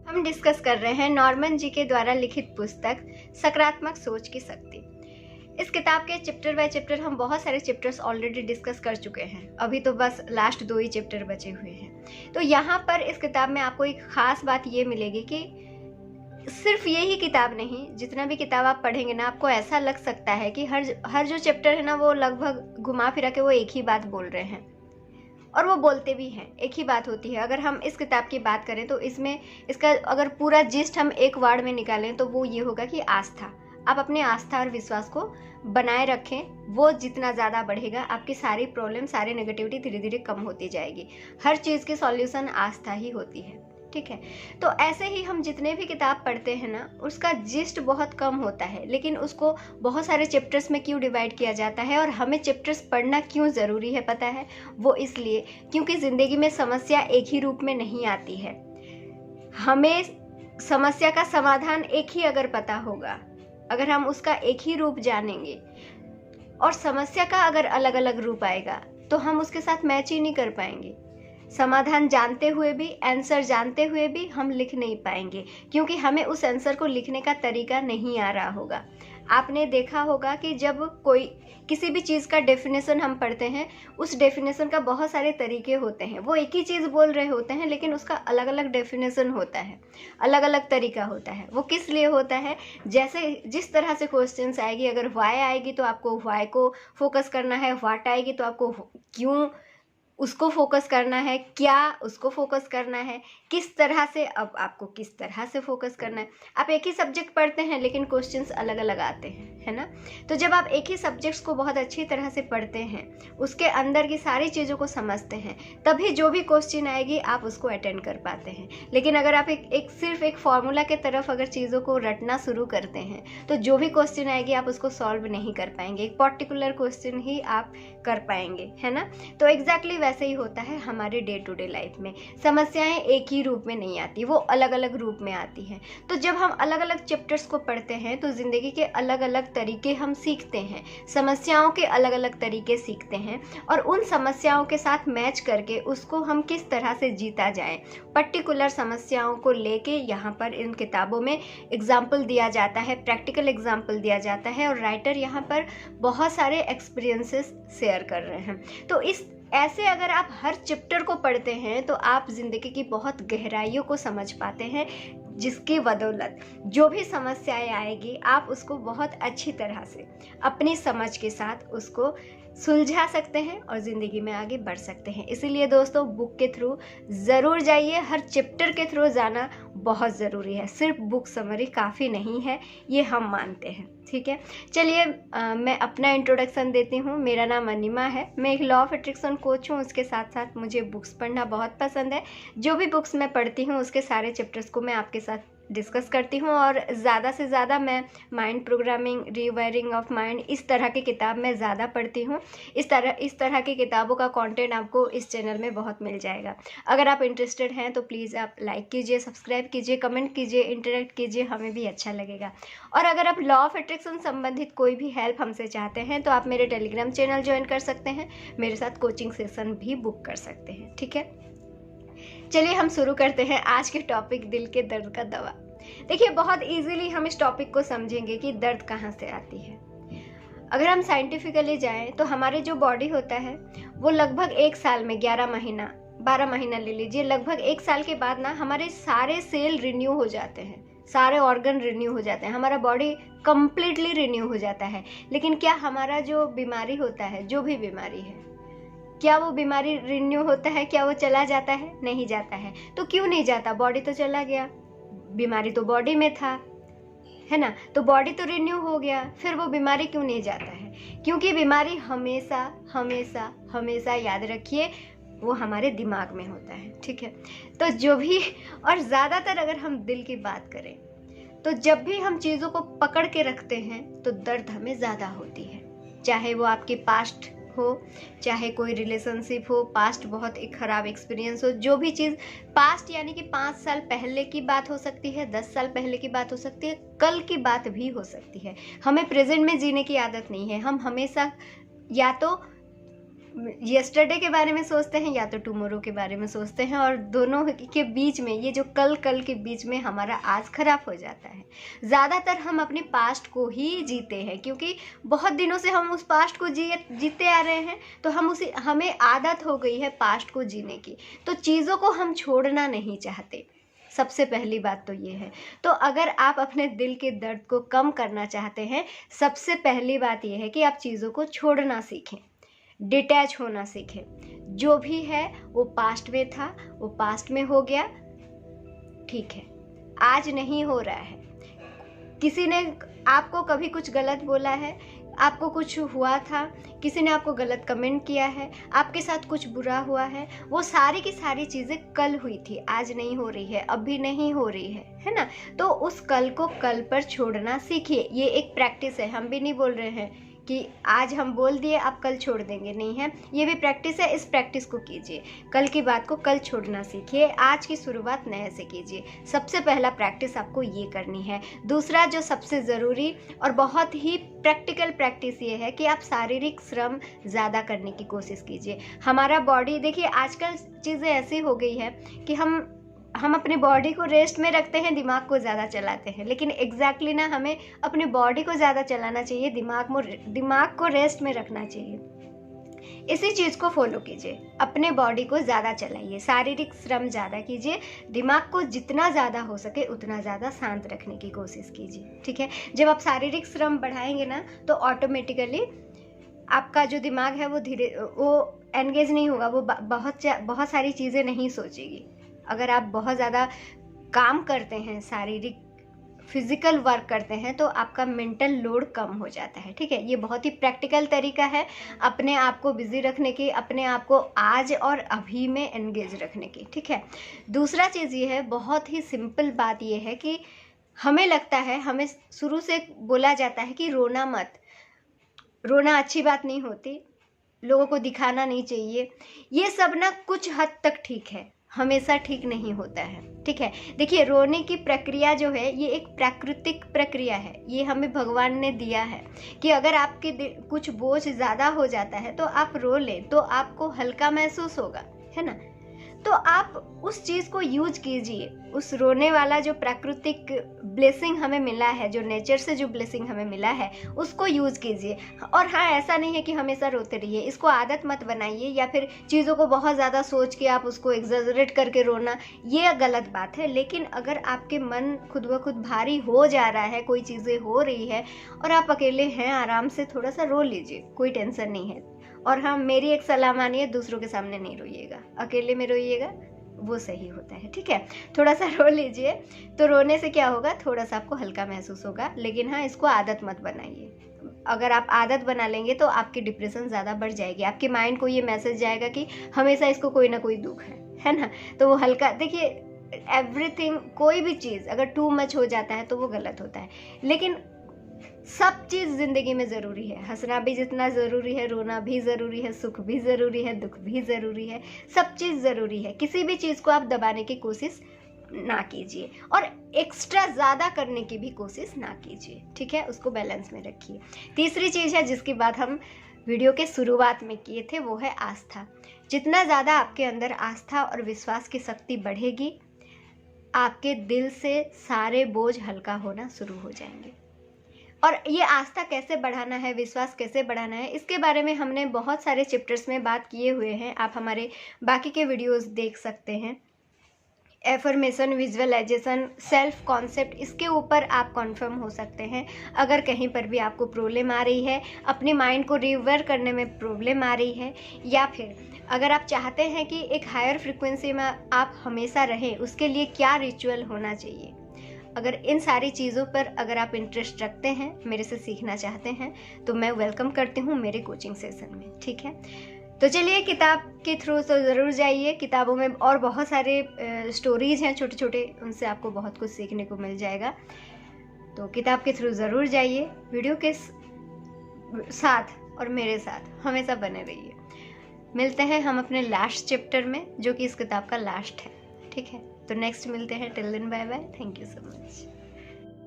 हम डिस्कस कर रहे हैं नॉर्मन जी के द्वारा लिखित पुस्तक सकारात्मक सोच की शक्ति। इस किताब के चैप्टर बाय चैप्टर हम बहुत सारे चैप्टर्स ऑलरेडी डिस्कस कर चुके हैं। अभी तो बस लास्ट 2 ही चैप्टर बचे हुए हैं। तो यहाँ पर इस किताब में आपको एक खास बात ये मिलेगी कि सिर्फ ये ही किताब नहीं, जितना भी किताब आप पढ़ेंगे ना, आपको ऐसा लग सकता है कि हर जो चैप्टर है ना, वो लगभग घुमा फिरा के वो एक ही बात बोल रहे हैं, और वो बोलते भी हैं, एक ही बात होती है। अगर हम इस किताब की बात करें तो इसमें इसका अगर पूरा जिस्ट हम एक वर्ड में निकालें तो वो ये होगा कि आस्था। आप अपने आस्था और विश्वास को बनाए रखें, वो जितना ज़्यादा बढ़ेगा आपकी सारी प्रॉब्लम, सारी नेगेटिविटी धीरे धीरे कम होती जाएगी। हर चीज़ की सॉल्यूशन आस्था ही होती है, ठीक है। तो ऐसे ही हम जितने भी किताब पढ़ते हैं ना, उसका जिस्ट बहुत कम होता है, लेकिन उसको बहुत सारे चैप्टर्स में क्यों डिवाइड किया जाता है और हमें चैप्टर्स पढ़ना क्यों ज़रूरी है पता है? वो इसलिए क्योंकि ज़िंदगी में समस्या एक ही रूप में नहीं आती है। हमें समस्या का समाधान एक ही अगर पता होगा, अगर हम उसका एक ही रूप जानेंगे, और समस्या का अगर अलग अलग रूप आएगा तो हम उसके साथ मैच ही नहीं कर पाएंगे। समाधान जानते हुए भी, आंसर जानते हुए भी हम लिख नहीं पाएंगे, क्योंकि हमें उस आंसर को लिखने का तरीका नहीं आ रहा होगा। आपने देखा होगा कि जब कोई किसी भी चीज़ का डेफिनेशन हम पढ़ते हैं, उस डेफिनेशन का बहुत सारे तरीके होते हैं। वो एक ही चीज़ बोल रहे होते हैं, लेकिन उसका अलग अलग डेफिनेशन होता है, अलग अलग तरीका होता है। वो किस लिए होता है? जैसे जिस तरह से क्वेश्चंस आएगी, अगर वाई आएगी तो आपको वाई को फोकस करना है, व्हाट आएगी तो आपको क्यों उसको फोकस करना है, क्या उसको फोकस करना है, किस तरह से, अब आपको किस तरह से फोकस करना है। आप एक ही सब्जेक्ट पढ़ते हैं लेकिन क्वेश्चंस अलग अलग आते हैं, है ना। तो जब आप एक ही सब्जेक्ट्स को बहुत अच्छी तरह से पढ़ते हैं, उसके अंदर की सारी चीज़ों को समझते हैं, तभी जो भी क्वेश्चन आएगी आप उसको अटेंड कर पाते हैं। लेकिन अगर आप सिर्फ एक फॉर्मूला के तरफ अगर चीज़ों को रटना शुरू करते हैं, तो जो भी क्वेश्चन आएगी आप उसको सॉल्व नहीं कर पाएंगे। एक पर्टिकुलर क्वेश्चन ही आप कर पाएंगे, है ना। तो एग्जैक्टली वैसे ही होता है हमारे डे टू डे लाइफ में। समस्याएं एक ही रूप में नहीं आती, वो अलग अलग रूप में आती हैं। तो जब हम अलग अलग चैप्टर्स को पढ़ते हैं तो ज़िंदगी के अलग अलग तरीके हम सीखते हैं, समस्याओं के अलग अलग तरीके सीखते हैं, और उन समस्याओं के साथ मैच करके उसको हम किस तरह से जीता जाए, पर्टिकुलर समस्याओं को लेके यहाँ पर इन किताबों में एग्जाम्पल दिया जाता है, प्रैक्टिकल एग्जाम्पल दिया जाता है, और राइटर यहाँ पर बहुत सारे एक्सपीरियंसेस शेयर कर रहे हैं। तो ऐसे अगर आप हर चैप्टर को पढ़ते हैं तो आप ज़िंदगी की बहुत गहराइयों को समझ पाते हैं, जिसकी बदौलत जो भी समस्याएं आएगी आप उसको बहुत अच्छी तरह से अपनी समझ के साथ उसको सुलझा सकते हैं और ज़िंदगी में आगे बढ़ सकते हैं। इसीलिए दोस्तों, बुक के थ्रू ज़रूर जाइए, हर चैप्टर के थ्रू जाना बहुत ज़रूरी है। सिर्फ बुक समरी काफ़ी नहीं है, ये हम मानते हैं, ठीक है। चलिए मैं अपना इंट्रोडक्शन देती हूँ। मेरा नाम अनिमा है, मैं एक लॉ ऑफ अट्रैक्शन कोच हूँ। उसके साथ साथ मुझे बुक्स पढ़ना बहुत पसंद है। जो भी बुक्स मैं पढ़ती हूँ उसके सारे चैप्टर्स को मैं आपके साथ डिस्कस करती हूँ, और ज़्यादा से ज़्यादा मैं mind programming, rewiring of mind, इस तरह की किताब मैं ज़्यादा पढ़ती हूँ। इस तरह की किताबों का कंटेंट आपको इस चैनल में बहुत मिल जाएगा। अगर आप इंटरेस्टेड हैं तो प्लीज़ आप लाइक कीजिए, सब्सक्राइब कीजिए, कमेंट कीजिए, इंटरेक्ट कीजिए, हमें भी अच्छा लगेगा। और अगर आप लॉ ऑफ अट्रैक्शन संबंधित कोई भी हेल्प हमसे चाहते हैं तो आप मेरे टेलीग्राम चैनल ज्वाइन कर सकते हैं, मेरे साथ कोचिंग सेशन भी बुक कर सकते हैं, ठीक है। चलिए हम शुरू करते हैं आज के टॉपिक, दिल के दर्द का दवा। देखिए, बहुत इजीली हम इस टॉपिक को समझेंगे कि दर्द कहाँ से आती है। अगर हम साइंटिफिकली जाएं तो हमारे जो बॉडी होता है वो लगभग 1 साल में 11 महीना 12 महीना ले लीजिए, लगभग 1 साल के बाद ना हमारे सारे सेल रिन्यू हो जाते हैं, सारे ऑर्गन रिन्यू हो जाते हैं, हमारा बॉडी कंप्लीटली रिन्यू हो जाता है। लेकिन क्या हमारा जो बीमारी होता है, जो भी बीमारी है, क्या वो बीमारी रिन्यू होता है? क्या वो चला जाता है? नहीं जाता है। तो क्यों नहीं जाता? बॉडी तो चला गया, बीमारी तो बॉडी में था, है ना। तो बॉडी तो रिन्यू हो गया, फिर वो बीमारी क्यों नहीं जाता है? क्योंकि बीमारी हमेशा हमेशा हमेशा, याद रखिए, वो हमारे दिमाग में होता है, ठीक है। तो जो भी, और ज़्यादातर अगर हम दिल की बात करें तो जब भी हम चीज़ों को पकड़ के रखते हैं तो दर्द हमें ज़्यादा होती है। चाहे वो आपके पास्ट हो, चाहे कोई रिलेशनशिप हो, पास्ट बहुत एक ख़राब एक्सपीरियंस हो, जो भी चीज़ पास्ट यानी कि 5 साल पहले की बात हो सकती है, 10 साल पहले की बात हो सकती है, कल की बात भी हो सकती है। हमें प्रेजेंट में जीने की आदत नहीं है। हम हमेशा या तो येस्टरडे के बारे में सोचते हैं या तो टुमारो के बारे में सोचते हैं, और दोनों के बीच में, ये जो कल के बीच में हमारा आज खराब हो जाता है। ज़्यादातर हम अपने पास्ट को ही जीते हैं, क्योंकि बहुत दिनों से हम उस पास्ट को जीते आ रहे हैं, तो हमें आदत हो गई है पास्ट को जीने की, तो चीज़ों को हम छोड़ना नहीं चाहते। सबसे पहली बात तो ये है। तो अगर आप अपने दिल के दर्द को कम करना चाहते हैं, सबसे पहली बात ये है कि आप चीज़ों को छोड़ना सीखें, डिटैच होना सीखें। जो भी है वो पास्ट में था, वो पास्ट में हो गया, ठीक है, आज नहीं हो रहा है। किसी ने आपको कभी कुछ गलत बोला है, आपको कुछ हुआ था, किसी ने आपको गलत कमेंट किया है, आपके साथ कुछ बुरा हुआ है, वो सारी की सारी चीज़ें कल हुई थी, आज नहीं हो रही है, अभी नहीं हो रही है ना। तो उस कल को कल पर छोड़ना सीखिए। ये एक प्रैक्टिस है, हम भी नहीं बोल रहे हैं कि आज हम बोल दिए आप कल छोड़ देंगे, नहीं है, ये भी प्रैक्टिस है। इस प्रैक्टिस को कीजिए, कल की बात को कल छोड़ना सीखिए, आज की शुरुआत नए से कीजिए। सबसे पहला प्रैक्टिस आपको ये करनी है। दूसरा जो सबसे ज़रूरी और बहुत ही प्रैक्टिकल प्रैक्टिस ये है कि आप शारीरिक श्रम ज़्यादा करने की कोशिश कीजिए। हमारा बॉडी, देखिए आजकल चीज़ें ऐसी हो गई है कि हम अपने बॉडी को रेस्ट में रखते हैं, दिमाग को ज़्यादा चलाते हैं, लेकिन एग्जैक्टली ना, हमें अपने बॉडी को ज़्यादा चलाना चाहिए, दिमाग को रेस्ट में रखना चाहिए। इसी चीज़ को फॉलो कीजिए, अपने बॉडी को ज़्यादा चलाइए, शारीरिक श्रम ज़्यादा कीजिए, दिमाग को जितना ज़्यादा हो सके उतना ज़्यादा शांत रखने की कोशिश कीजिए, ठीक है। जब आप शारीरिक श्रम बढ़ाएंगे ना, तो ऑटोमेटिकली आपका जो दिमाग है वो एंगेज नहीं होगा, वो बहुत सारी चीज़ें नहीं सोचेगी। अगर आप बहुत ज़्यादा काम करते हैं, शारीरिक फिजिकल वर्क करते हैं, तो आपका मेंटल लोड कम हो जाता है, ठीक है। ये बहुत ही प्रैक्टिकल तरीका है अपने आप को बिजी रखने की, अपने आप को आज और अभी में एंगेज रखने की, ठीक है। दूसरा चीज़ ये है, बहुत ही सिंपल बात ये है कि हमें लगता है, हमें शुरू से बोला जाता है कि रोना मत, रोना अच्छी बात नहीं होती, लोगों को दिखाना नहीं चाहिए। ये सब ना कुछ हद तक ठीक है, हमेशा ठीक नहीं होता है, ठीक है। देखिए, रोने की प्रक्रिया जो है ये एक प्राकृतिक प्रक्रिया है, ये हमें भगवान ने दिया है कि अगर आपके कुछ बोझ ज़्यादा हो जाता है तो आप रो लें, तो आपको हल्का महसूस होगा, है ना। तो आप उस चीज़ को यूज कीजिए, उस रोने वाला जो प्राकृतिक ब्लेसिंग हमें मिला है, जो नेचर से जो ब्लेसिंग हमें मिला है, उसको यूज कीजिए। और हाँ, ऐसा नहीं है कि हमेशा रोते रहिए, इसको आदत मत बनाइए, या फिर चीज़ों को बहुत ज़्यादा सोच के आप उसको एग्जैजरेट करके रोना, ये गलत बात है। लेकिन अगर आपके मन खुद ब खुद भारी हो जा रहा है, कोई चीज़ें हो रही है और आप अकेले हैं, आराम से थोड़ा सा रो लीजिए, कोई टेंशन नहीं है। और हाँ, मेरी एक सलाह मानिए, दूसरों के सामने नहीं रोइएगा, अकेले में रोइएगा, वो सही होता है, ठीक है। थोड़ा सा रो लीजिए, तो रोने से क्या होगा, थोड़ा सा आपको हल्का महसूस होगा। लेकिन हाँ, इसको आदत मत बनाइए। अगर आप आदत बना लेंगे तो आपकी डिप्रेशन ज़्यादा बढ़ जाएगी, आपके माइंड को ये मैसेज जाएगा कि हमेशा इसको कोई ना कोई दुख है ना। तो वो हल्का, देखिए एवरीथिंग, कोई भी चीज़ अगर टू मच हो जाता है तो वो गलत होता है। लेकिन सब चीज़ ज़िंदगी में ज़रूरी है, हंसना भी जितना ज़रूरी है, रोना भी ज़रूरी है, सुख भी ज़रूरी है, दुख भी ज़रूरी है, सब चीज़ ज़रूरी है। किसी भी चीज़ को आप दबाने की कोशिश ना कीजिए और एक्स्ट्रा ज़्यादा करने की भी कोशिश ना कीजिए, ठीक है। उसको बैलेंस में रखिए। तीसरी चीज़ है जिसकी बात हम वीडियो के शुरुआत में किए थे, वो है आस्था। जितना ज़्यादा आपके अंदर आस्था और विश्वास की शक्ति बढ़ेगी, आपके दिल से सारे बोझ हल्का होना शुरू हो जाएंगे। और ये आस्था कैसे बढ़ाना है, विश्वास कैसे बढ़ाना है, इसके बारे में हमने बहुत सारे चैप्टर्स में बात किए हुए हैं, आप हमारे बाकी के वीडियोस देख सकते हैं। एफर्मेशन, विजुअलाइजेशन, सेल्फ कॉन्सेप्ट, इसके ऊपर आप कॉन्फर्म हो सकते हैं। अगर कहीं पर भी आपको प्रॉब्लम आ रही है, अपने माइंड को रिवर्ट करने में प्रॉब्लम आ रही है, या फिर अगर आप चाहते हैं कि एक हायर फ्रिक्वेंसी में आप हमेशा रहें, उसके लिए क्या रिचुअल होना चाहिए, अगर इन सारी चीज़ों पर अगर आप इंटरेस्ट रखते हैं, मेरे से सीखना चाहते हैं, तो मैं वेलकम करती हूँ मेरे कोचिंग सेशन में, ठीक है। तो चलिए, किताब के थ्रू तो ज़रूर जाइए। किताबों में और बहुत सारे स्टोरीज़ हैं छोटे छोटे, उनसे आपको बहुत कुछ सीखने को मिल जाएगा। तो किताब के थ्रू ज़रूर जाइए। वीडियो के साथ और मेरे साथ हमेशा बने रहिए। मिलते हैं हम अपने लास्ट चैप्टर में, जो कि इस किताब का लास्ट है, ठीक है। तो नेक्स्ट मिलते हैं। Till then bye bye, thank you so much.